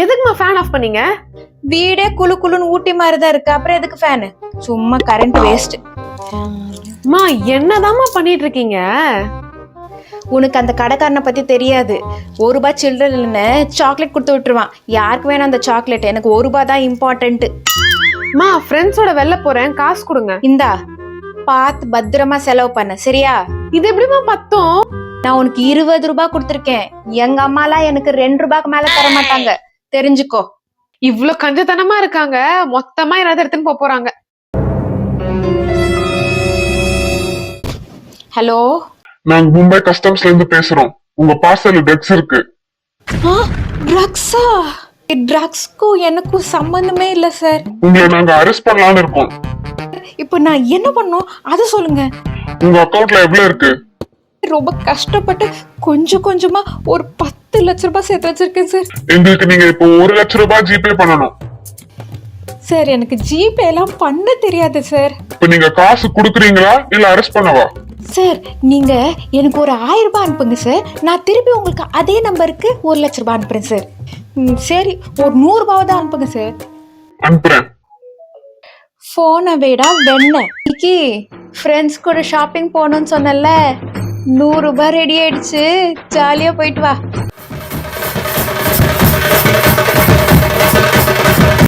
எதுக்குமா fan of பண்ணீங்க? வீடே குளு குளுன்னு ஊட்டி மாதிரிதான் இருக்கு, அப்புறம் எதுக்கு ஃபேனு? சும்மா கரண்ட் வேஸ்ட். மா என்னதாம்மா பண்ணிட்டு இருக்கீங்க? உனக்கு அந்த கடைக்காரனை பத்தி தெரியாது. ₹1 சில்லற இல்லைன்னு சாக்லேட் கொடுத்து விட்டுருவான். யாருக்கு வேணும் அந்த சாக்லேட்? எனக்கு ₹1 தான் இம்பார்ட்டன்ட். மா ஃப்ரெண்ட்ஸோட வெளில போறேன், காசு கொடுங்க. இந்தா, பார்த்து பத்திரமா செலவு பண்ண, சரியா? இது எப்படிமா பத்தும்? நான் உனக்கு ₹20 கொடுத்துருக்கேன். எங்க அம்மாலாம் எனக்கு ₹2 மேல தர மாட்டாங்க, தெரிஞ்சுக்கோ. இவ்ளோ கஞ்சத்தனமா இருக்காங்க, மொத்தமா ஏதாவது எடுத்துன்னு போறாங்க. ஹலோ, நாங்க மும்பை கஸ்டம்ஸ்ல இருந்து பேசுறோம். உங்க பார்சல் ட்ரக்ஸ் இருக்கு. ட்ரக்ஸா? ட்ரக்ஸ்க்கும் எனக்கும் சம்பந்தமே இல்ல சார். உங்களை நாங்க அரெஸ்ட் பண்ணலாம்னு இருக்கோம். இப்போ நான் என்ன பண்ணோம் அதை சொல்லுங்க. உங்க அக்கவுண்ட்ல எவ்வளவு இருக்கு? ரொம்ப கஷ்டப்பட்டு கொஞ்சம் கொஞ்சமா ஒரு ₹10 லட்சம் சேர்த்து வச்சிருக்கேன் சார். எங்களுக்கு நீங்க இப்போ ₹1,00,000 ஜிபே பண்ணணும். சார், எனக்கு ஜிபே எல்லாம் பண்ண தெரியாது சார். இப்ப நீங்க காசு குடுக்குறீங்களா இல்ல அரெஸ்ட் பண்ணவா? சார், நீங்க எனக்கு ஒரு ₹1000 அனுப்புங்க சார். நான் திருப்பி உங்களுக்கு அதே நம்பருக்கு ₹1,00,000 அனுப்புறேன் சார். சரி, ஒரு ₹100 தான் அனுப்புங்க சார். அனுப்புறேன். போனை விட வெண்ணெய். இன்னைக்கு ஃப்ரெண்ட்ஸ் கூட ஷாப்பிங் போகணும்னு சொன்னல, ₹100 ரெடி ஆயிடுச்சு. ஜாலியா போயிட்டு வா.